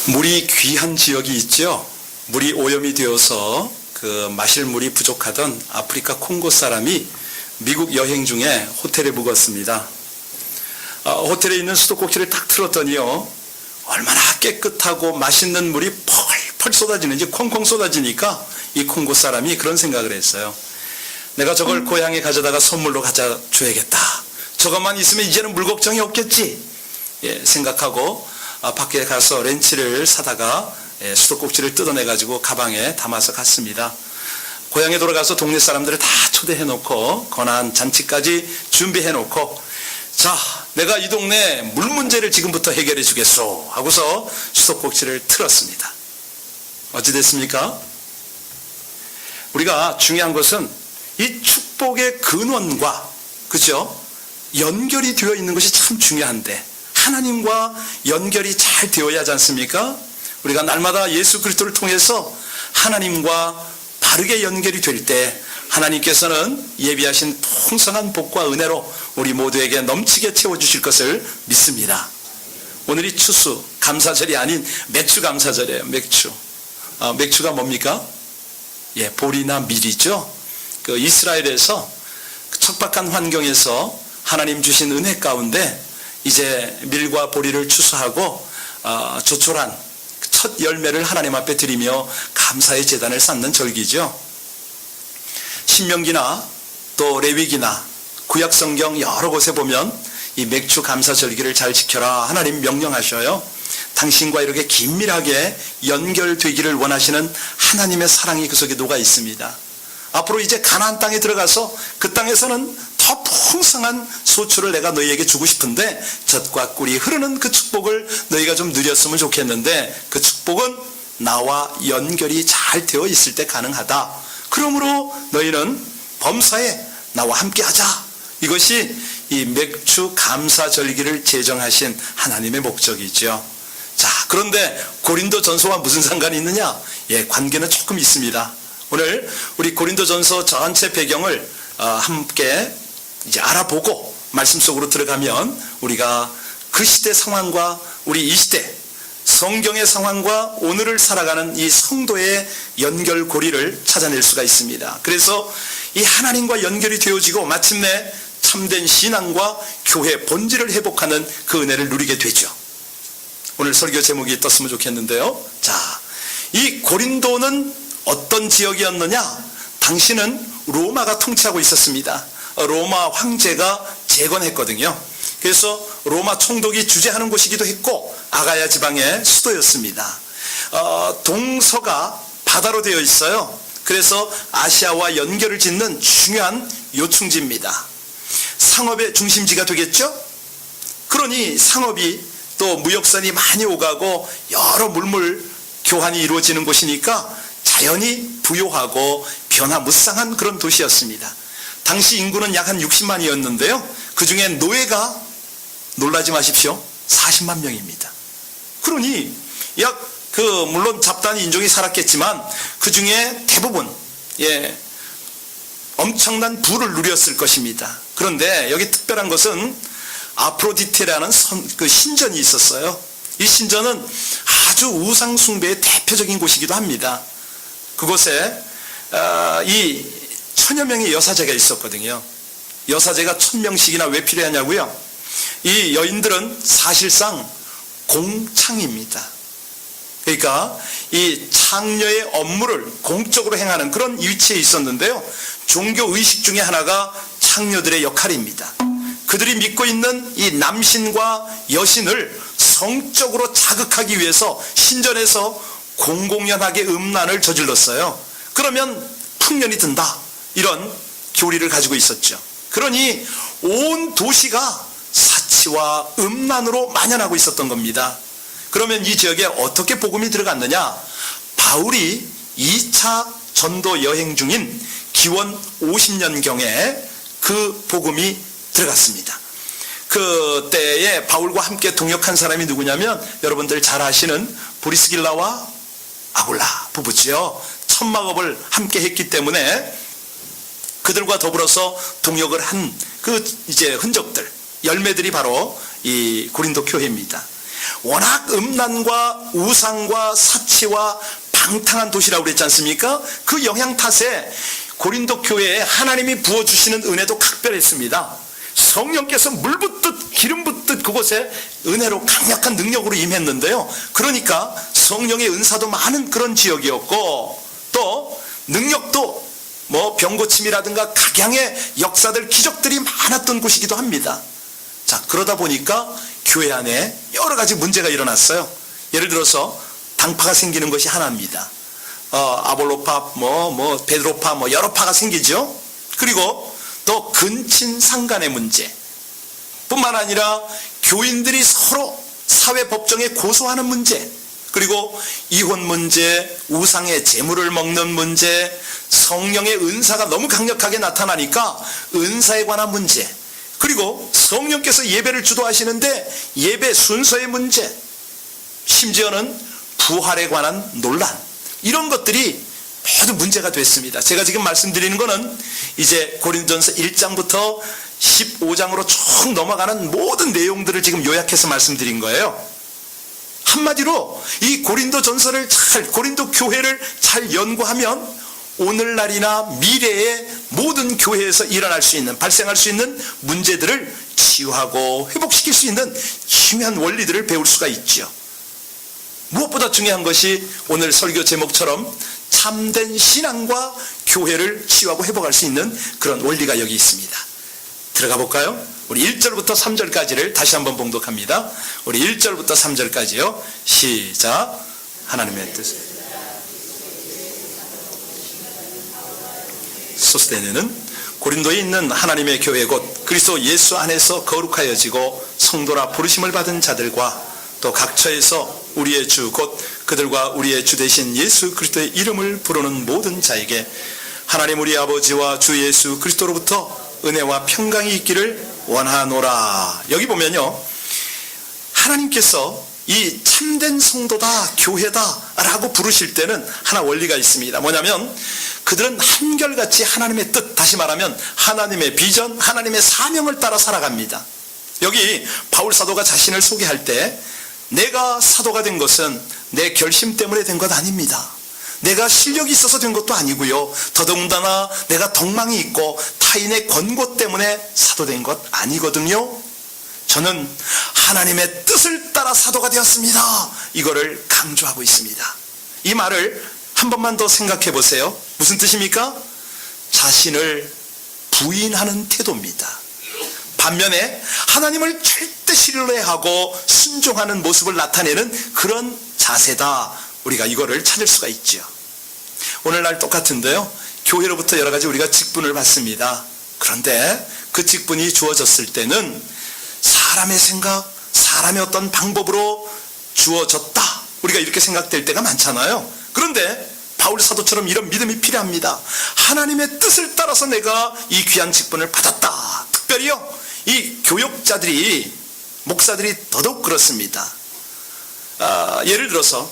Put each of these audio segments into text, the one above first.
물이 귀한 지역이 있죠. 물이 오염이 되어서 마실 물이 부족하던 아프리카 콩고 사람이 미국 여행 중에 호텔에 묵었습니다. 호텔에 있는 수도꼭지를 딱 틀었더니요, 얼마나 깨끗하고 맛있는 물이 펄펄 쏟아지는지, 콩콩 쏟아지니까 이 콩고 사람이 그런 생각을 했어요. 내가 저걸 고향에 가져다가 선물로 가져 줘야겠다. 저것만 있으면 이제는 물 걱정이 없겠지. 생각하고 밖에 가서 렌치를 사다가 수도꼭지를 뜯어내가지고 가방에 담아서 갔습니다. 고향에 돌아가서 동네 사람들을 다 초대해놓고 건한 잔치까지 준비해놓고, 자, 내가 이 동네 물 문제를 지금부터 해결해 주겠소 하고서 수도꼭지를 틀었습니다. 어찌 됐습니까? 우리가 중요한 것은 이 축복의 근원과, 그죠? 연결이 되어 있는 것이 참 중요한데, 하나님과 연결이 잘 되어야 하지 않습니까? 우리가 날마다 예수 그리스도를 통해서 하나님과 바르게 연결이 될 때 하나님께서는 예비하신 풍성한 복과 은혜로 우리 모두에게 넘치게 채워주실 것을 믿습니다. 오늘이 추수, 감사절이 아닌 맥주 감사절이에요. 맥주가 뭡니까? 보리나 밀이죠. 이스라엘에서 척박한 환경에서 하나님 주신 은혜 가운데 이제 밀과 보리를 추수하고 조촐한 첫 열매를 하나님 앞에 드리며 감사의 제단을 쌓는 절기죠. 신명기나 또 레위기나 구약성경 여러 곳에 보면 이 맥주 감사 절기를 잘 지켜라 하나님 명령하셔요. 당신과 이렇게 긴밀하게 연결되기를 원하시는 하나님의 사랑이 그 속에 녹아 있습니다. 앞으로 이제 가나안 땅에 들어가서 그 땅에서는 더 풍성한 소출을 내가 너희에게 주고 싶은데 젖과 꿀이 흐르는 그 축복을 너희가 좀 누렸으면 좋겠는데, 그 축복은 나와 연결이 잘 되어 있을 때 가능하다. 그러므로 너희는 범사에 나와 함께 하자. 이것이 이 맥주 감사 절기를 제정하신 하나님의 목적이죠. 자, 그런데 고린도전서와 무슨 상관이 있느냐? 관계는 조금 있습니다. 오늘 우리 고린도전서 전체 배경을 함께 이제 알아보고 말씀 속으로 들어가면 우리가 그 시대 상황과 우리 이 시대 성경의 상황과 오늘을 살아가는 이 성도의 연결고리를 찾아낼 수가 있습니다. 그래서 이 하나님과 연결이 되어지고 마침내 참된 신앙과 교회 본질을 회복하는 그 은혜를 누리게 되죠. 오늘 설교 제목이 떴으면 좋겠는데요. 자, 이 고린도는 어떤 지역이었느냐? 당시는 로마가 통치하고 있었습니다. 로마 황제가 재건했거든요. 그래서 로마 총독이 주재하는 곳이기도 했고 아가야 지방의 수도였습니다. 동서가 바다로 되어 있어요. 그래서 아시아와 연결을 짓는 중요한 요충지입니다. 상업의 중심지가 되겠죠? 그러니 상업이 또 무역선이 많이 오가고 여러 물물 교환이 이루어지는 곳이니까 자연히 부요하고 변화무쌍한 그런 도시였습니다. 당시 인구는 약 한 60만이었는데요. 그 중에 노예가, 놀라지 마십시오, 40만 명입니다. 그러니 물론 잡다한 인종이 살았겠지만 그 중에 대부분 엄청난 부를 누렸을 것입니다. 그런데 여기 특별한 것은 아프로디테라는 그 신전이 있었어요. 이 신전은 아주 우상 숭배의 대표적인 곳이기도 합니다. 그곳에 이 1000여 명의 여사제가 있었거든요. 여사제가 1000명씩이나 왜 필요하냐고요? 이 여인들은 사실상 공창입니다. 그러니까 이 창녀의 업무를 공적으로 행하는 그런 위치에 있었는데요. 종교 의식 중에 하나가 창녀들의 역할입니다. 그들이 믿고 있는 이 남신과 여신을 성적으로 자극하기 위해서 신전에서 공공연하게 음란을 저질렀어요. 그러면 풍년이 든다, 이런 교리를 가지고 있었죠. 그러니 온 도시가 사치와 음란으로 만연하고 있었던 겁니다. 그러면 이 지역에 어떻게 복음이 들어갔느냐? 바울이 2차 전도 여행 중인 기원 50년경에 그 복음이 들어갔습니다. 그때에 바울과 함께 동역한 사람이 누구냐면 여러분들 잘 아시는 브리스길라와 아굴라 부부지요. 천막업을 함께 했기 때문에 그들과 더불어서 동역을 한 그 이제 흔적들, 열매들이 바로 이 고린도 교회입니다. 워낙 음란과 우상과 사치와 방탕한 도시라고 그랬지 않습니까? 그 영향 탓에 고린도 교회에 하나님이 부어주시는 은혜도 각별했습니다. 성령께서 물 붓듯 기름 붓듯 그곳에 은혜로 강력한 능력으로 임했는데요. 그러니까 성령의 은사도 많은 그런 지역이었고, 또 능력도 병고침이라든가 각양의 역사들, 기적들이 많았던 곳이기도 합니다. 자, 그러다 보니까 교회 안에 여러 가지 문제가 일어났어요. 예를 들어서 당파가 생기는 것이 하나입니다. 아볼로파, 베드로파, 여러 파가 생기죠. 그리고 또 근친상간의 문제 뿐만 아니라 교인들이 서로 사회 법정에 고소하는 문제, 그리고 이혼 문제, 우상의 재물을 먹는 문제, 성령의 은사가 너무 강력하게 나타나니까 은사에 관한 문제, 그리고 성령께서 예배를 주도하시는데 예배 순서의 문제, 심지어는 부활에 관한 논란, 이런 것들이 모두 문제가 됐습니다. 제가 지금 말씀드리는 것은 이제 고린도전서 1장부터 15장으로 쭉 넘어가는 모든 내용들을 지금 요약해서 말씀드린 거예요. 한마디로 이 고린도전서를 고린도 교회를 잘 연구하면 오늘날이나 미래의 모든 교회에서 일어날 수 있는, 발생할 수 있는 문제들을 치유하고 회복시킬 수 있는 중요한 원리들을 배울 수가 있죠. 무엇보다 중요한 것이 오늘 설교 제목처럼 참된 신앙과 교회를 치유하고 회복할 수 있는 그런 원리가 여기 있습니다. 들어가 볼까요? 우리 1절부터 3절까지를 다시 한번 봉독합니다. 우리 1절부터 3절까지요. 시작. 하나님의 뜻. 소스테네는 고린도에 있는 하나님의 교회 곧 그리스도 예수 안에서 거룩하여지고 성도라 부르심을 받은 자들과 또 각처에서 우리의 주 곧 그들과 우리의 주 되신 예수 그리스도의 이름을 부르는 모든 자에게 하나님 우리 아버지와 주 예수 그리스도로부터 은혜와 평강이 있기를 원하노라. 여기 보면요, 하나님께서 이 참된 성도다, 교회다 라고 부르실 때는 하나 원리가 있습니다. 뭐냐면 그들은 한결같이 하나님의 뜻, 다시 말하면 하나님의 비전, 하나님의 사명을 따라 살아갑니다. 여기 바울 사도가 자신을 소개할 때 내가 사도가 된 것은 내 결심 때문에 된 것 아닙니다. 내가 실력이 있어서 된 것도 아니고요. 더더군다나 내가 덕망이 있고 타인의 권고 때문에 사도된 것 아니거든요. 저는 하나님의 뜻을 따라 사도가 되었습니다. 이거를 강조하고 있습니다. 이 말을 한 번만 더 생각해 보세요. 무슨 뜻입니까? 자신을 부인하는 태도입니다. 반면에 하나님을 절대 신뢰하고 순종하는 모습을 나타내는 그런 자세다. 우리가 이거를 찾을 수가 있죠. 오늘날 똑같은데요, 교회로부터 여러 가지 우리가 직분을 받습니다. 그런데 그 직분이 주어졌을 때는 사람의 생각, 사람의 어떤 방법으로 주어졌다, 우리가 이렇게 생각될 때가 많잖아요. 그런데 바울 사도처럼 이런 믿음이 필요합니다. 하나님의 뜻을 따라서 내가 이 귀한 직분을 받았다. 특별히요, 이 교역자들이, 목사들이 더더욱 그렇습니다. 예를 들어서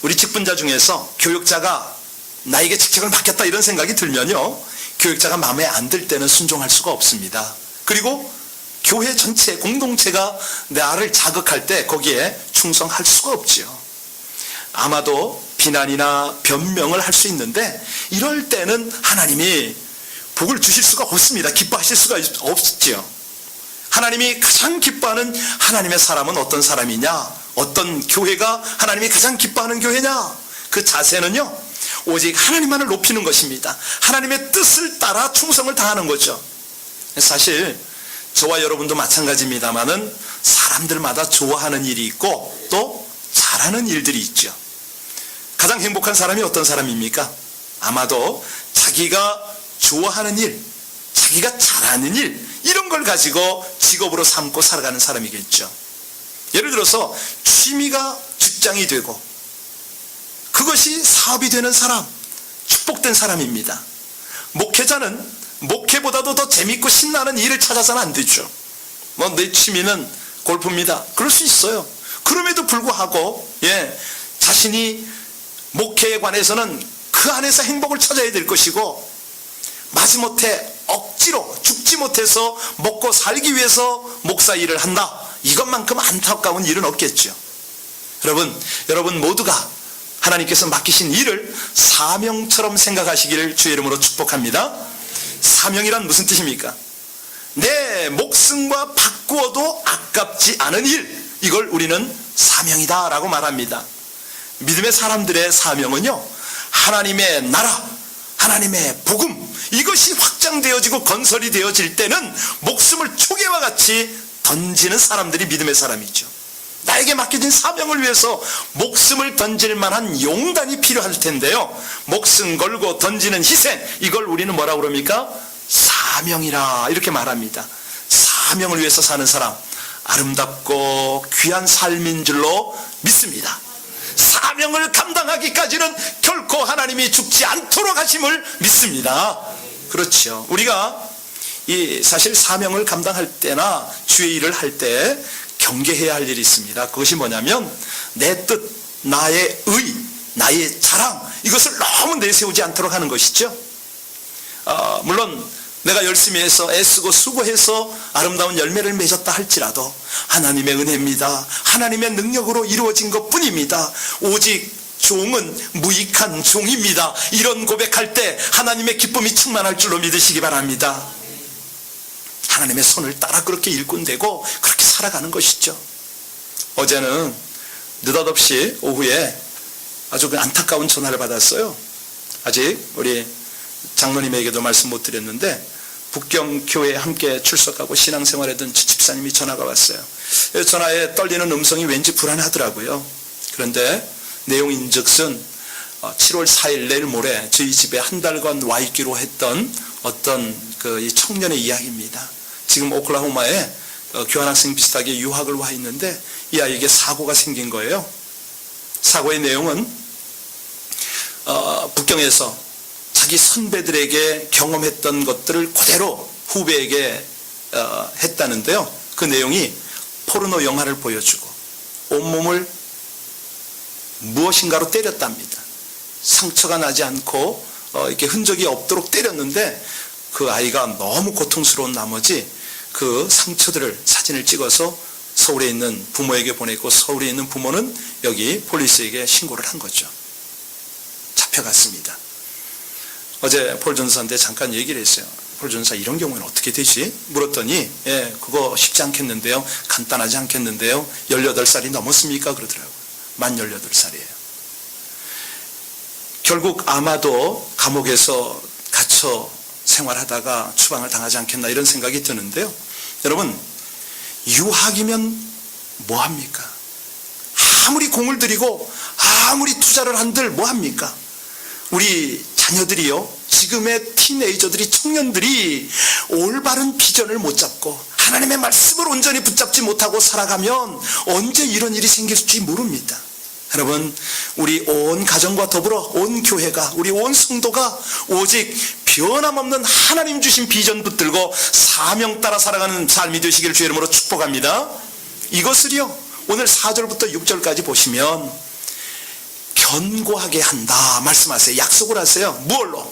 우리 직분자 중에서 교역자가 나에게 직책을 맡겼다 이런 생각이 들면요, 교역자가 마음에 안 들 때는 순종할 수가 없습니다. 그리고 교회 전체 공동체가 나를 자극할 때 거기에 충성할 수가 없죠. 아마도 비난이나 변명을 할 수 있는데 이럴 때는 하나님이 복을 주실 수가 없습니다. 기뻐하실 수가 없죠. 하나님이 가장 기뻐하는 하나님의 사람은 어떤 사람이냐, 어떤 교회가 하나님이 가장 기뻐하는 교회냐, 그 자세는요 오직 하나님만을 높이는 것입니다. 하나님의 뜻을 따라 충성을 다하는 거죠. 사실 저와 여러분도 마찬가지입니다만은 사람들마다 좋아하는 일이 있고 또 잘하는 일들이 있죠. 가장 행복한 사람이 어떤 사람입니까? 아마도 자기가 좋아하는 일, 자기가 잘하는 일, 이런 걸 가지고 직업으로 삼고 살아가는 사람이겠죠. 예를 들어서 취미가 직장이 되고 그것이 사업이 되는 사람, 축복된 사람입니다. 목회자는 목회보다도 더 재밌고 신나는 일을 찾아서는 안 되죠. 내 취미는 골프입니다. 그럴 수 있어요. 그럼에도 불구하고 자신이 목회에 관해서는 그 안에서 행복을 찾아야 될 것이고, 마지못해 억지로 죽지 못해서 먹고 살기 위해서 목사 일을 한다, 이것만큼 안타까운 일은 없겠죠. 여러분 모두가 하나님께서 맡기신 일을 사명처럼 생각하시기를 주의 이름으로 축복합니다. 사명이란 무슨 뜻입니까? 내 목숨과 바꾸어도 아깝지 않은 일, 이걸 우리는 사명이다 라고 말합니다. 믿음의 사람들의 사명은요, 하나님의 나라, 하나님의 복음, 이것이 확장되어지고 건설이 되어질 때는 목숨을 초계와 같이 던지는 사람들이 믿음의 사람이죠. 나에게 맡겨진 사명을 위해서 목숨을 던질 만한 용단이 필요할 텐데요, 목숨 걸고 던지는 희생, 이걸 우리는 뭐라고 그럽니까? 사명이라 이렇게 말합니다. 사명을 위해서 사는 사람, 아름답고 귀한 삶인 줄로 믿습니다. 사명을 감당하기까지는 결코 하나님이 죽지 않도록 하심을 믿습니다. 그렇죠. 우리가 사실 사명을 감당할 때나 주의 일을 할 때 경계해야 할 일이 있습니다. 그것이 뭐냐면 내 뜻, 나의 의, 나의 자랑, 이것을 너무 내세우지 않도록 하는 것이죠. 물론 내가 열심히 해서 애쓰고 수고해서 아름다운 열매를 맺었다 할지라도 하나님의 은혜입니다, 하나님의 능력으로 이루어진 것뿐입니다, 오직 종은 무익한 종입니다, 이런 고백할 때 하나님의 기쁨이 충만할 줄로 믿으시기 바랍니다. 하나님의 손을 따라 그렇게 일꾼되고 그렇게 살아가는 것이죠. 어제는 느닷없이 오후에 아주 안타까운 전화를 받았어요. 아직 우리 장로님에게도 말씀 못 드렸는데 북경교회에 함께 출석하고 신앙생활했던 집사님이 전화가 왔어요. 전화에 떨리는 음성이 왠지 불안하더라고요. 그런데 내용인즉슨 7월 4일 내일 모레 저희 집에 한 달간 와 있기로 했던 어떤 이 청년의 이야기입니다. 지금 오클라호마에 교환학생 비슷하게 유학을 와 있는데 이 아이에게 사고가 생긴 거예요. 사고의 내용은 북경에서 자기 선배들에게 경험했던 것들을 그대로 후배에게 했다는데요. 그 내용이 포르노 영화를 보여주고 온몸을 무엇인가로 때렸답니다. 상처가 나지 않고 이렇게 흔적이 없도록 때렸는데 그 아이가 너무 고통스러운 나머지 그 상처들을 사진을 찍어서 서울에 있는 부모에게 보냈고, 서울에 있는 부모는 여기 폴리스에게 신고를 한 거죠. 잡혀갔습니다. 어제 폴 전사한테 잠깐 얘기를 했어요. 폴 전사, 이런 경우에는 어떻게 되지? 물었더니 그거 쉽지 않겠는데요, 간단하지 않겠는데요, 18살이 넘었습니까? 그러더라고요. 만 18살이에요. 결국 아마도 감옥에서 갇혀 생활하다가 추방을 당하지 않겠나 이런 생각이 드는데요. 여러분, 유학이면 뭐합니까? 아무리 공을 들이고 아무리 투자를 한들 뭐합니까? 우리 자녀들이요, 지금의 티네이저들이, 청년들이 올바른 비전을 못 잡고 하나님의 말씀을 온전히 붙잡지 못하고 살아가면 언제 이런 일이 생길지 모릅니다. 여러분, 우리 온 가정과 더불어 온 교회가, 우리 온 성도가 오직 변함없는 하나님 주신 비전 붙들고 사명 따라 살아가는 삶이 되시기를 주의 이름으로 축복합니다. 이것을요, 오늘 4절부터 6절까지 보시면 견고하게 한다 말씀하세요. 약속을 하세요. 무엇로?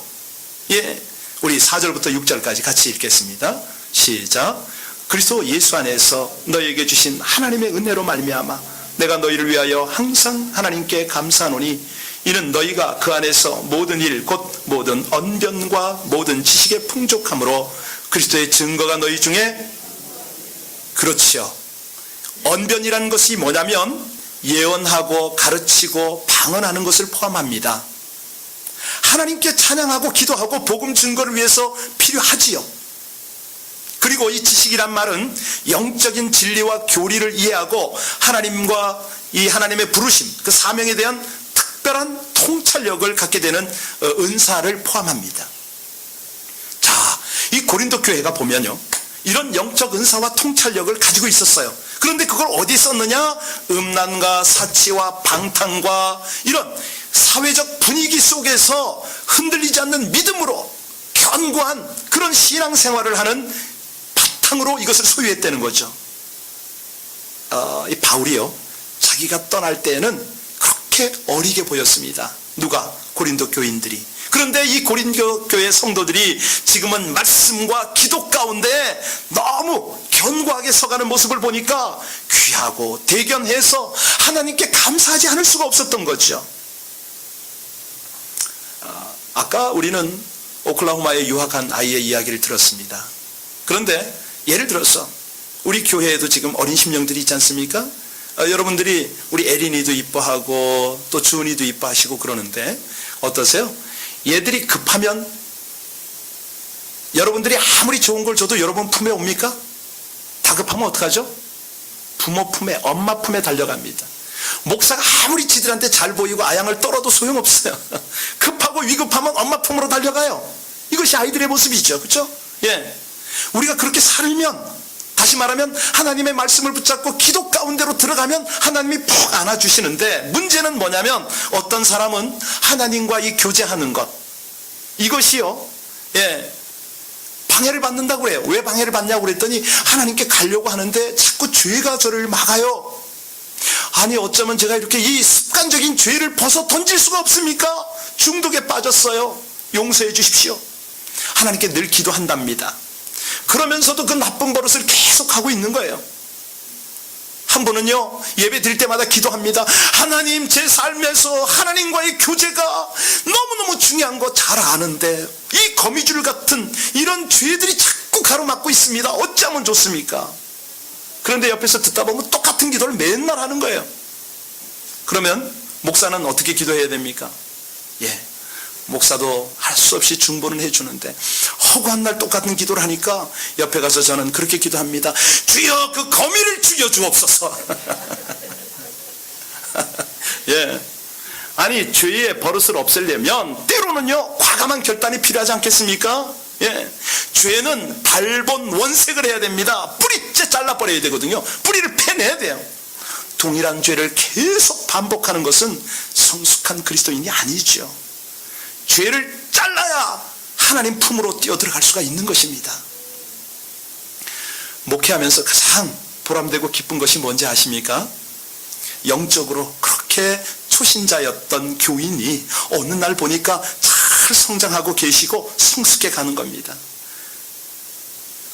우리 4절부터 6절까지 같이 읽겠습니다. 시작. 그리스도 예수 안에서 너희에게 주신 하나님의 은혜로 말미암아 내가 너희를 위하여 항상 하나님께 감사하노니 이는 너희가 그 안에서 모든 일 곧 모든 언변과 모든 지식의 풍족함으로 그리스도의 증거가 너희 중에, 그렇지요. 언변이라는 것이 뭐냐면 예언하고 가르치고 방언하는 것을 포함합니다. 하나님께 찬양하고 기도하고 복음 증거를 위해서 필요하지요. 그리고 이 지식이란 말은 영적인 진리와 교리를 이해하고 하나님과 이 하나님의 부르심, 그 사명에 대한 특별한 통찰력을 갖게 되는 은사를 포함합니다. 자, 이 고린도 교회가 보면요, 이런 영적 은사와 통찰력을 가지고 있었어요. 그런데 그걸 어디 썼느냐? 음란과 사치와 방탕과 이런 사회적 분위기 속에서 흔들리지 않는 믿음으로 견고한 그런 신앙생활을 하는 바탕으로 이것을 소유했다는 거죠. 이 바울이요, 자기가 떠날 때에는 그렇게 어리게 보였습니다. 누가? 고린도 교인들이. 그런데 이 고린도 교회 성도들이 지금은 말씀과 기도 가운데 너무 견고하게 서가는 모습을 보니까 귀하고 대견해서 하나님께 감사하지 않을 수가 없었던 거죠. 아까 우리는 오클라호마에 유학한 아이의 이야기를 들었습니다. 그런데 예를 들어서 우리 교회에도 지금 어린 심령들이 있지 않습니까? 여러분들이 우리 에린이도 이뻐하고 또 주은이도 이뻐하시고 그러는데 어떠세요? 얘들이 급하면 여러분들이 아무리 좋은 걸 줘도 여러분 품에 옵니까? 다급하면 어떡하죠? 부모 품에, 엄마 품에 달려갑니다. 목사가 아무리 지들한테 잘 보이고 아양을 떨어도 소용없어요. 급하고 위급하면 엄마 품으로 달려가요. 이것이 아이들의 모습이죠. 그렇죠? 예. 우리가 그렇게 살면, 다시 말하면 하나님의 말씀을 붙잡고 기도 가운데로 들어가면 하나님이 푹 안아주시는데, 문제는 뭐냐면 어떤 사람은 하나님과 이 교제하는 것, 이것이요, 예, 방해를 받는다고 그래요. 왜 방해를 받냐고 그랬더니 하나님께 가려고 하는데 자꾸 죄가 저를 막아요. 아니 어쩌면 제가 이렇게 이 습관적인 죄를 벗어 던질 수가 없습니까? 중독에 빠졌어요. 용서해 주십시오. 하나님께 늘 기도한답니다. 그러면서도 그 나쁜 버릇을 계속 하고 있는 거예요. 한 분은요, 예배 드릴 때마다 기도합니다. 하나님, 제 삶에서 하나님과의 교제가 너무너무 중요한 거 잘 아는데 이 거미줄 같은 이런 죄들이 자꾸 가로막고 있습니다. 어쩌면 좋습니까? 그런데 옆에서 듣다 보면 똑같은 기도를 맨날 하는 거예요. 그러면 목사는 어떻게 기도해야 됩니까? 예, 목사도 할 수 없이 중보는 해주는데 허구한 날 똑같은 기도를 하니까 옆에 가서 저는 그렇게 기도합니다. 주여, 그 거미를 죽여주옵소서. 예, 아니 죄의 버릇을 없애려면 때로는요 과감한 결단이 필요하지 않겠습니까? 예, 죄는 발본 원색을 해야 됩니다. 뿌리째 잘라버려야 되거든요. 뿌리를 패내야 돼요. 동일한 죄를 계속 반복하는 것은 성숙한 그리스도인이 아니죠. 죄를 잘라야 하나님 품으로 뛰어들어갈 수가 있는 것입니다. 목회하면서 가장 보람되고 기쁜 것이 뭔지 아십니까? 영적으로 그렇게 초신자였던 교인이 어느 날 보니까 잘 성장하고 계시고 성숙해 가는 겁니다.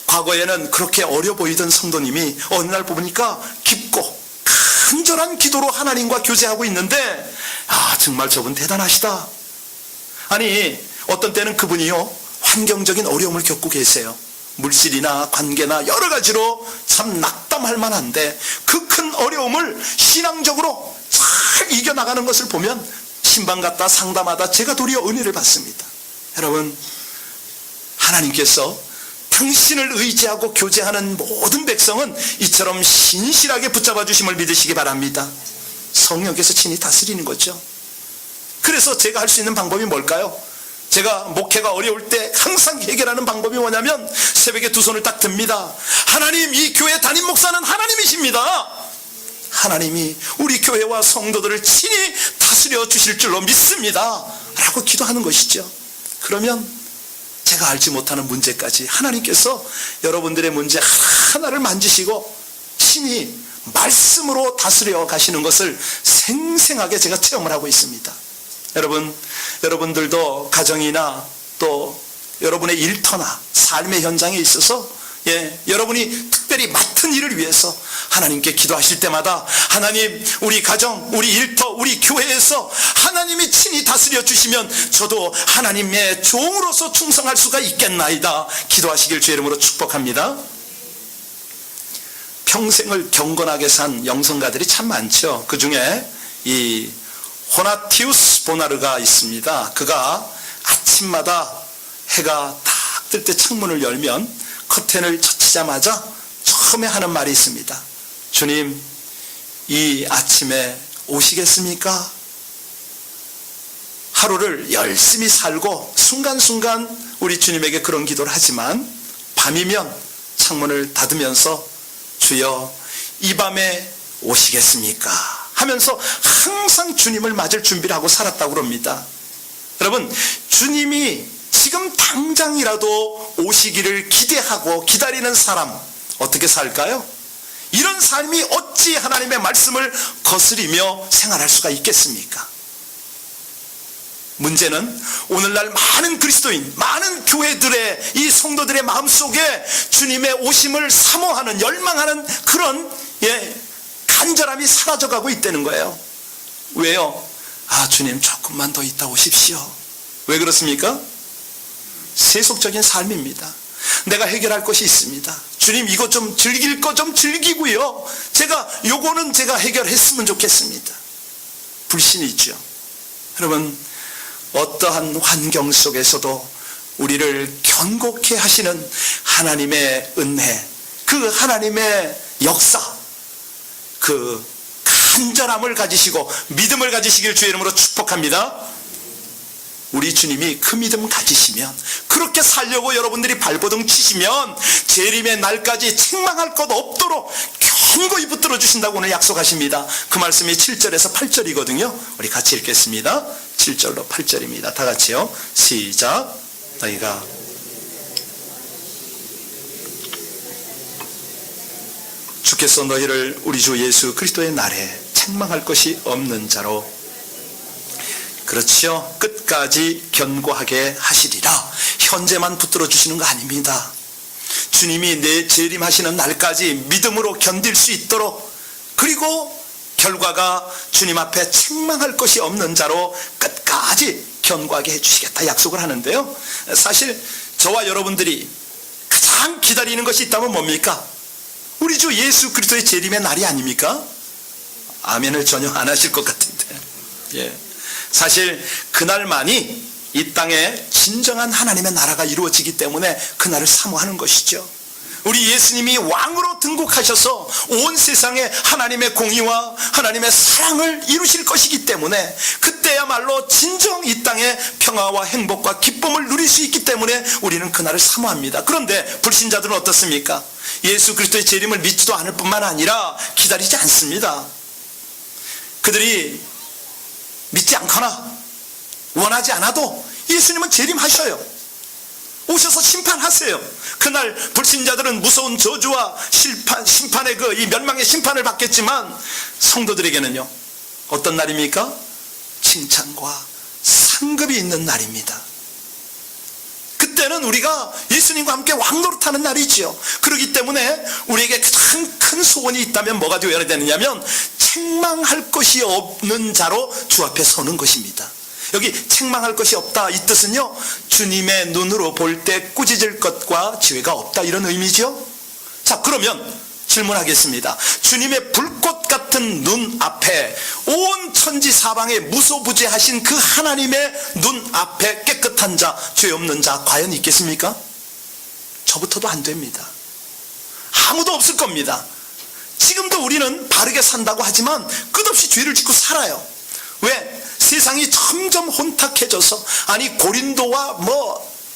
과거에는 그렇게 어려 보이던 성도님이 어느 날 보니까 깊고 간절한 기도로 하나님과 교제하고 있는데, 아, 정말 저분 대단하시다. 아니 어떤 때는 그분이요 환경적인 어려움을 겪고 계세요. 물질이나 관계나 여러 가지로 참 낙담할 만한데 그 큰 어려움을 신앙적으로 잘 이겨나가는 것을 보면 신방 갔다 상담하다 제가 도리어 은혜를 받습니다. 여러분, 하나님께서 당신을 의지하고 교제하는 모든 백성은 이처럼 신실하게 붙잡아 주심을 믿으시기 바랍니다. 성령께서 친히 다스리는 거죠. 그래서 제가 할 수 있는 방법이 뭘까요? 제가 목회가 어려울 때 항상 해결하는 방법이 뭐냐면 새벽에 두 손을 딱 듭니다. 하나님, 이 교회 담임 목사는 하나님이십니다. 하나님이 우리 교회와 성도들을 친히 다스려 주실 줄로 믿습니다 라고 기도하는 것이죠. 그러면 제가 알지 못하는 문제까지 하나님께서 여러분들의 문제 하나를 만지시고 친히 말씀으로 다스려 가시는 것을 생생하게 제가 체험을 하고 있습니다. 여러분들도 가정이나 또 여러분의 일터나 삶의 현장에 있어서, 예, 여러분이 특별히 맡은 일을 위해서 하나님께 기도하실 때마다 하나님, 우리 가정, 우리 일터, 우리 교회에서 하나님이 친히 다스려 주시면 저도 하나님의 종으로서 충성할 수가 있겠나이다. 기도하시길 주의 이름으로 축복합니다. 평생을 경건하게 산 영성가들이 참 많죠. 그 중에 이 호나티우스 보나르가 있습니다. 그가 아침마다 해가 딱 뜰 때 창문을 열면 커튼을 젖히자마자 처음에 하는 말이 있습니다. 주님, 이 아침에 오시겠습니까? 하루를 열심히 살고 순간순간 우리 주님에게 그런 기도를 하지만 밤이면 창문을 닫으면서 주여, 이 밤에 오시겠습니까? 하면서 항상 주님을 맞을 준비를 하고 살았다고 그럽니다. 여러분, 주님이 지금 당장이라도 오시기를 기대하고 기다리는 사람 어떻게 살까요? 이런 삶이 어찌 하나님의 말씀을 거스리며 생활할 수가 있겠습니까? 문제는 오늘날 많은 그리스도인, 많은 교회들의 이 성도들의 마음속에 주님의 오심을 사모하는, 열망하는 그런 간절함이 사라져가고 있다는 거예요. 왜요? 주님 조금만 더 있다 오십시오. 왜 그렇습니까? 세속적인 삶입니다. 내가 해결할 것이 있습니다. 주님 이거 좀 즐길 거 좀 즐기고요, 요거는 제가 해결했으면 좋겠습니다. 불신이 있죠. 여러분, 어떠한 환경 속에서도 우리를 견고케 하시는 하나님의 은혜, 그 하나님의 역사, 그 간절함을 가지시고 믿음을 가지시길 주의 이름으로 축복합니다. 우리 주님이 그 믿음 가지시면, 그렇게 살려고 여러분들이 발버둥 치시면 재림의 날까지 책망할 것 없도록 견고히 붙들어 주신다고 오늘 약속하십니다. 그 말씀이 7절에서 8절이거든요. 우리 같이 읽겠습니다. 7절로 8절입니다. 다 같이요. 시작. 너희가 주께서 너희를 우리 주 예수 그리스도의 날에 책망할 것이 없는 자로, 그렇지요, 끝까지 견고하게 하시리라. 현재만 붙들어 주시는 거 아닙니다. 주님이 내 재림하시는 날까지 믿음으로 견딜 수 있도록, 그리고 결과가 주님 앞에 책망할 것이 없는 자로 끝까지 견고하게 해주시겠다 약속을 하는데요, 사실 저와 여러분들이 가장 기다리는 것이 있다면 뭡니까? 우리 주 예수 그리스도의 재림의 날이 아닙니까? 아멘을 전혀 안 하실 것 같은데, 사실 그날만이 이 땅에 진정한 하나님의 나라가 이루어지기 때문에 그날을 사모하는 것이죠. 우리 예수님이 왕으로 등극하셔서 온 세상에 하나님의 공의와 하나님의 사랑을 이루실 것이기 때문에, 그때야말로 진정 이 땅에 평화와 행복과 기쁨을 누릴 수 있기 때문에 우리는 그날을 사모합니다. 그런데 불신자들은 어떻습니까? 예수 그리스도의 재림을 믿지도 않을 뿐만 아니라 기다리지 않습니다. 그들이 믿지 않거나 원하지 않아도 예수님은 재림하셔요. 오셔서 심판하세요. 그날 불신자들은 무서운 저주와 심판의 이 멸망의 심판을 받겠지만, 성도들에게는요, 어떤 날입니까? 칭찬과 상급이 있는 날입니다. 그때는 우리가 예수님과 함께 왕노릇하는 날이지요. 그렇기 때문에 우리에게 가장 큰 소원이 있다면 뭐가 되어야 되느냐면, 책망할 것이 없는 자로 주 앞에 서는 것입니다. 여기 책망할 것이 없다, 이 뜻은요, 주님의 눈으로 볼 때 꾸짖을 것과 지혜가 없다, 이런 의미죠. 자, 그러면 질문하겠습니다. 주님의 불꽃 같은 눈 앞에, 온 천지 사방에 무소부재하신 그 하나님의 눈 앞에 깨끗한 자, 죄 없는 자 과연 있겠습니까? 저부터도 안 됩니다. 아무도 없을 겁니다. 지금도 우리는 바르게 산다고 하지만 끝없이 죄를 짓고 살아요. 왜? 세상이 점점 혼탁해져서, 고린도와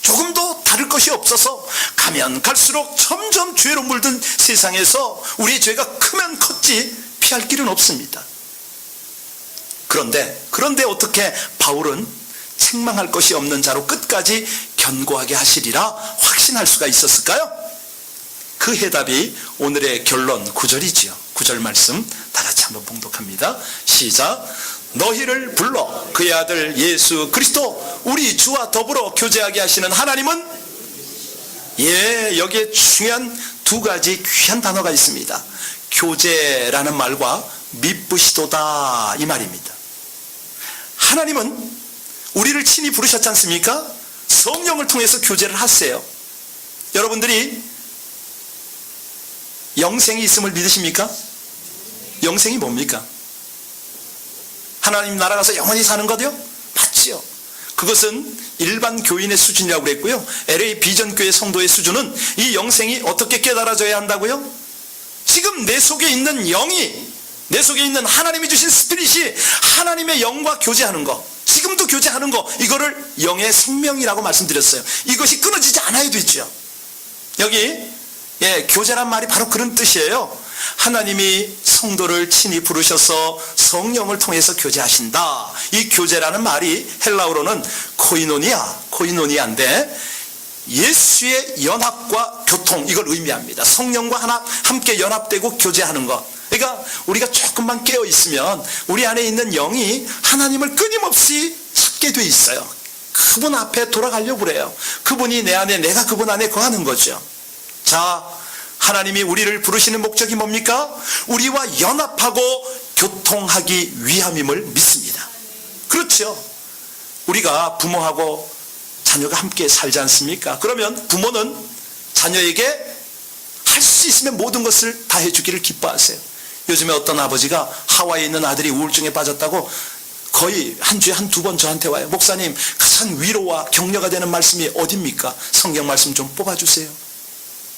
조금도 다를 것이 없어서 가면 갈수록 점점 죄로 물든 세상에서 우리의 죄가 크면 컸지 피할 길은 없습니다. 그런데 어떻게 바울은 책망할 것이 없는 자로 끝까지 견고하게 하시리라 확신할 수가 있었을까요? 그 해답이 오늘의 결론 9절이지요. 9절 말씀 다 같이 한번 봉독합니다. 시작. 너희를 불러 그의 아들 예수 그리스도 우리 주와 더불어 교제하게 하시는 하나님은, 여기에 중요한 두 가지 귀한 단어가 있습니다. 교제라는 말과 미쁘시도다, 이 말입니다. 하나님은 우리를 친히 부르셨지 않습니까? 성령을 통해서 교제를 하세요. 여러분들이 영생이 있음을 믿으십니까? 영생이 뭡니까? 하나님 나라 가서 영원히 사는 거요? 맞지요. 그것은 일반 교인의 수준이라고 그랬고요, LA 비전교회 성도의 수준은 이 영생이 어떻게 깨달아져야 한다고요? 지금 내 속에 있는 영이, 내 속에 있는 하나님이 주신 스피릿이 하나님의 영과 교제하는 거, 지금도 교제하는 거, 이거를 영의 생명이라고 말씀드렸어요. 이것이 끊어지지 않아야 되죠. 여기 교제란 말이 바로 그런 뜻이에요. 하나님이 성도를 친히 부르셔서 성령을 통해서 교제하신다. 이 교제라는 말이 헬라어로는 코이노니아인데 예수의 연합과 교통, 이걸 의미합니다. 성령과 함께 연합되고 교제하는 것. 그러니까 우리가 조금만 깨어 있으면 우리 안에 있는 영이 하나님을 끊임없이 찾게 돼 있어요. 그분 앞에 돌아가려고 그래요. 그분이 내 안에, 내가 그분 안에 거하는 거죠. 자, 하나님이 우리를 부르시는 목적이 뭡니까? 우리와 연합하고 교통하기 위함임을 믿습니다. 그렇죠. 우리가 부모하고 자녀가 함께 살지 않습니까? 그러면 부모는 자녀에게 할 수 있으면 모든 것을 다 해주기를 기뻐하세요. 요즘에 어떤 아버지가 하와이에 있는 아들이 우울증에 빠졌다고 거의 한 주에 한두 번 저한테 와요. 목사님, 가장 위로와 격려가 되는 말씀이 어딥니까? 성경 말씀 좀 뽑아주세요.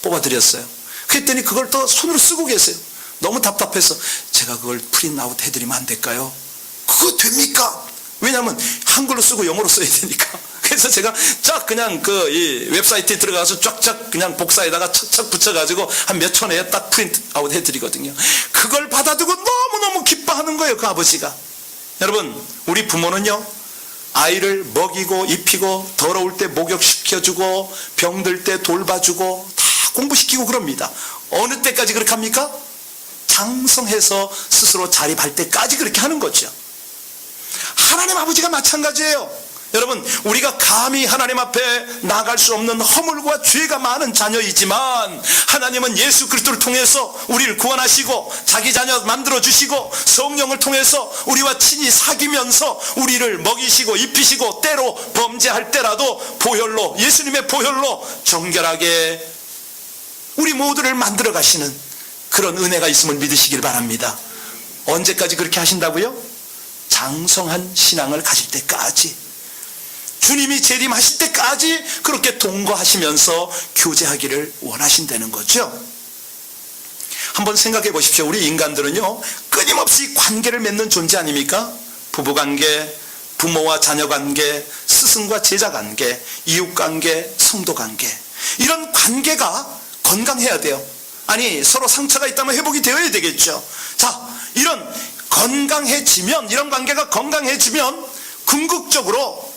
뽑아드렸어요. 그랬더니 그걸 또 손으로 쓰고 계세요. 너무 답답해서 제가 그걸 프린트아웃 해드리면 안 될까요? 그거 됩니까? 왜냐하면 한글로 쓰고 영어로 써야 되니까. 그래서 제가 쫙 그냥 이 웹사이트에 들어가서 쫙쫙 그냥 복사에다가 착착 붙여가지고 한 몇 천 회에 딱 프린트아웃 해드리거든요. 그걸 받아두고 너무너무 기뻐하는 거예요, 그 아버지가. 여러분, 우리 부모는요, 아이를 먹이고 입히고 더러울 때 목욕시켜주고 병들 때 돌봐주고 다 공부시키고 그럽니다. 어느 때까지 그렇게 합니까? 장성해서 스스로 자립할 때까지 그렇게 하는 거죠. 하나님 아버지가 마찬가지예요. 여러분, 우리가 감히 하나님 앞에 나갈 수 없는 허물과 죄가 많은 자녀이지만 하나님은 예수 그리스도를 통해서 우리를 구원하시고 자기 자녀 만들어주시고 성령을 통해서 우리와 친히 사귀면서 우리를 먹이시고 입히시고 때로 범죄할 때라도 보혈로, 예수님의 보혈로 정결하게 우리 모두를 만들어 가시는 그런 은혜가 있음을 믿으시길 바랍니다. 언제까지 그렇게 하신다고요? 장성한 신앙을 가질 때까지, 주님이 재림하실 때까지 그렇게 동거하시면서 교제하기를 원하신다는 거죠. 한번 생각해 보십시오. 우리 인간들은요, 끊임없이 관계를 맺는 존재 아닙니까? 부부관계, 부모와 자녀관계, 스승과 제자관계, 이웃관계, 성도관계, 이런 관계가 건강해야 돼요. 아니, 서로 상처가 있다면 회복이 되어야 되겠죠. 자, 이런 건강해지면, 이런 관계가 건강해지면 궁극적으로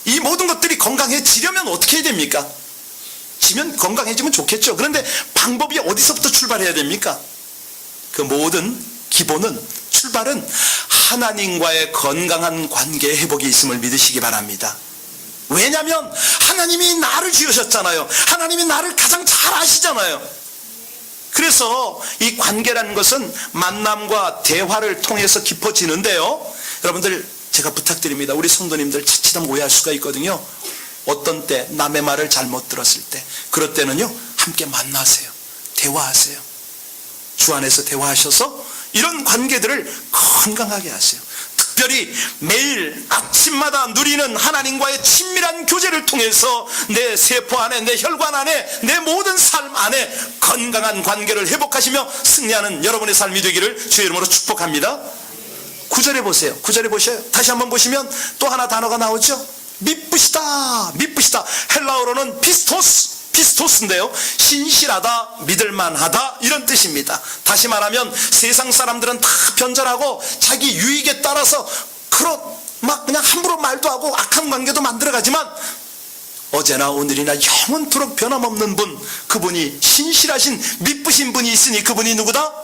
이 모든 것들이 건강해지려면 어떻게 해야 됩니까? 건강해지면 좋겠죠. 그런데 방법이 어디서부터 출발해야 됩니까? 그 모든 기본은, 출발은 하나님과의 건강한 관계의 회복이 있음을 믿으시기 바랍니다. 왜냐하면 하나님이 나를 지으셨잖아요. 하나님이 나를 가장 잘 아시잖아요. 그래서 이 관계라는 것은 만남과 대화를 통해서 깊어지는데요. 여러분들, 제가 부탁드립니다. 우리 성도님들 자칫하면 오해할 수가 있거든요. 어떤 때 남의 말을 잘못 들었을 때, 그럴 때는요, 함께 만나세요. 대화하세요. 주 안에서 대화하셔서 이런 관계들을 건강하게 하세요. 특별히 매일 아침마다 누리는 하나님과의 친밀한 교제를 통해서 내 세포 안에, 내 혈관 안에, 내 모든 삶 안에 건강한 관계를 회복하시며 승리하는 여러분의 삶이 되기를 주의 이름으로 축복합니다. 9절에 보세요. 9절에 보셔요. 다시 한번 보시면 또 하나 단어가 나오죠. 미쁘시다. 미쁘시다. 헬라어로는 피스토스인데요. 신실하다, 믿을만하다, 이런 뜻입니다. 다시 말하면 세상 사람들은 다 변절하고 자기 유익에 따라서 막 그냥 함부로 말도 하고 악한 관계도 만들어가지만 어제나 오늘이나 영원토록 변함없는 분, 그분이 신실하신 미쁘신 분이 있으니 그분이 누구다?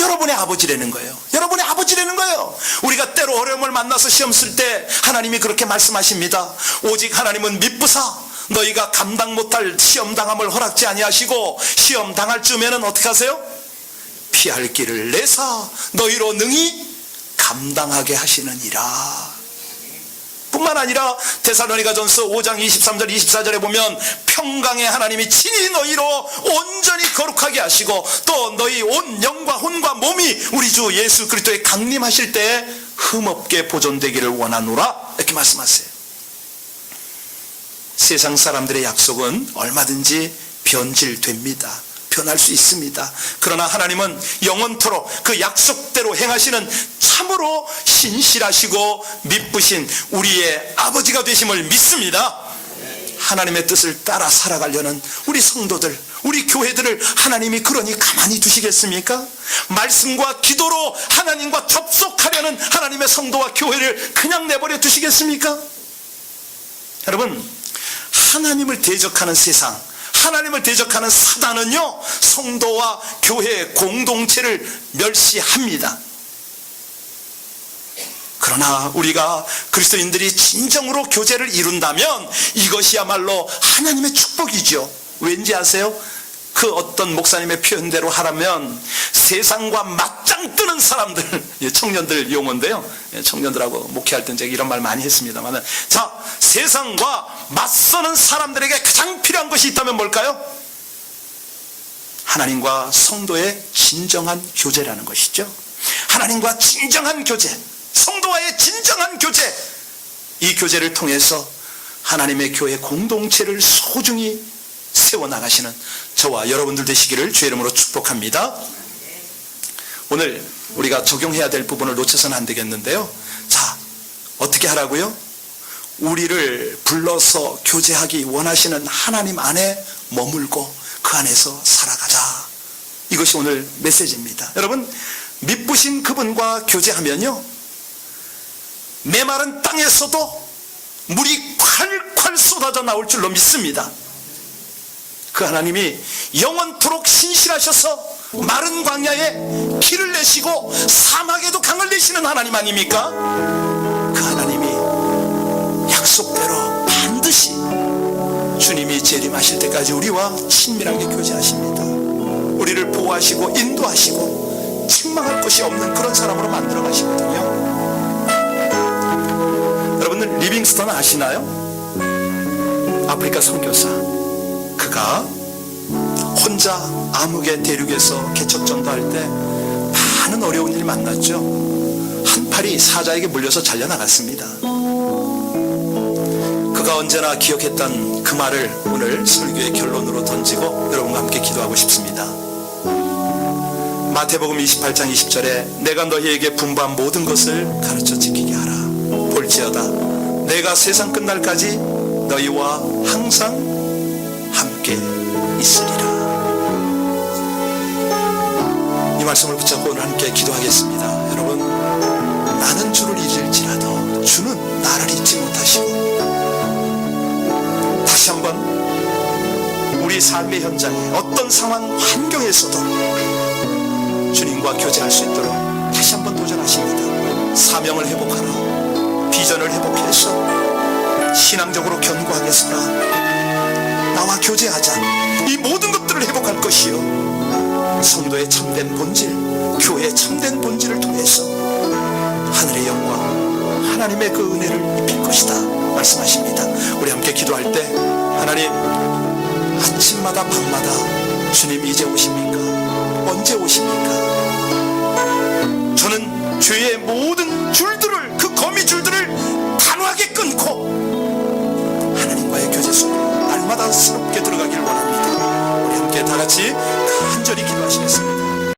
여러분의 아버지라는 거예요. 여러분의 아버지라는 거예요. 우리가 때로 어려움을 만나서 시험 쓸 때 하나님이 그렇게 말씀하십니다. 오직 하나님은 미쁘사 너희가 감당 못할 시험 당함을 허락지 아니하시고 시험 당할 쯤에는 어떻게 하세요? 피할 길을 내사 너희로 능히 감당하게 하시느니라. 뿐만 아니라 데살로니가전서 5장 23절 24절에 보면 평강의 하나님이 친히 너희로 온전히 거룩하게 하시고 또 너희 온 영과 혼과 몸이 우리 주 예수 그리스도의 강림하실 때에 흠없게 보존되기를 원하노라, 이렇게 말씀하세요. 세상 사람들의 약속은 얼마든지 변질됩니다. 변할 수 있습니다. 그러나 하나님은 영원토록 그 약속대로 행하시는 참으로 신실하시고 미쁘신 우리의 아버지가 되심을 믿습니다. 하나님의 뜻을 따라 살아가려는 우리 성도들, 우리 교회들을 하나님이 그러니 가만히 두시겠습니까? 말씀과 기도로 하나님과 접속하려는 하나님의 성도와 교회를 그냥 내버려 두시겠습니까? 여러분, 하나님을 대적하는 세상, 하나님을 대적하는 사단은요, 성도와 교회 공동체를 멸시합니다. 그러나 우리가 그리스도인들이 진정으로 교제를 이룬다면 이것이야말로 하나님의 축복이죠. 왠지 아세요? 그 어떤 목사님의 표현대로 하라면 세상과 맞짱 뜨는 사람들, 청년들 용어인데요. 청년들하고 목회할 때 제가 이런 말 많이 했습니다만, 자, 세상과 맞서는 사람들에게 가장 필요한 것이 있다면 뭘까요? 하나님과 성도의 진정한 교제라는 것이죠. 하나님과 진정한 교제, 성도와의 진정한 교제, 이 교제를 통해서 하나님의 교회 공동체를 소중히 세워나가시는 저와 여러분들 되시기를 주의 이름으로 축복합니다. 오늘 우리가 적용해야 될 부분을 놓쳐서는 안 되겠는데요. 자, 어떻게 하라고요? 우리를 불러서 교제하기 원하시는 하나님 안에 머물고 그 안에서 살아가자. 이것이 오늘 메시지입니다. 여러분, 미쁘신 그분과 교제하면요, 메마른 땅에서도 물이 콸콸 쏟아져 나올 줄로 믿습니다. 그 하나님이 영원토록 신실하셔서 마른 광야에 길을 내시고 사막에도 강을 내시는 하나님 아닙니까? 그 하나님이 약속대로 반드시 주님이 재림하실 때까지 우리와 친밀하게 교제하십니다. 우리를 보호하시고 인도하시고 책망할 것이 없는 그런 사람으로 만들어 가시거든요. 여러분들 리빙스턴 아시나요? 아프리카 선교사. 그가 혼자 암흑의 대륙에서 개척 전도할 때 많은 어려운 일 만났죠. 한 팔이 사자에게 물려서 잘려나갔습니다. 그가 언제나 기억했던 그 말을 오늘 설교의 결론으로 던지고 여러분과 함께 기도하고 싶습니다. 마태복음 28장 20절에 내가 너희에게 분부한 모든 것을 가르쳐 지키게 하라. 볼지어다 내가 세상 끝날까지 너희와 항상 함께 있으리라. 이 말씀을 붙잡고 오늘 함께 기도하겠습니다. 여러분, 나는 주를 잊을지라도 주는 나를 잊지 못하시고, 다시 한번 우리 삶의 현장에 어떤 상황 환경에서도 주님과 교제할 수 있도록 다시 한번 도전하십니다. 사명을 회복하라. 비전을 회복해서 신앙적으로 견고하게 서라. 나와 교제하자. 이 모든 것들을 회복할 것이요, 성도의 참된 본질, 교회의 참된 본질을 통해서 하늘의 영광, 하나님의 그 은혜를 입힐 것이다 말씀하십니다. 우리 함께 기도할 때 하나님, 아침마다 밤마다 주님 이제 오십니까? 언제 오십니까? 저는 죄의 모든 줄들을, 그 거미줄들을 단호하게 끊고 하나님과의 교제 속으로 날마다 새롭게 들어가길 원합니다. 우리 함께 다 같이 간절히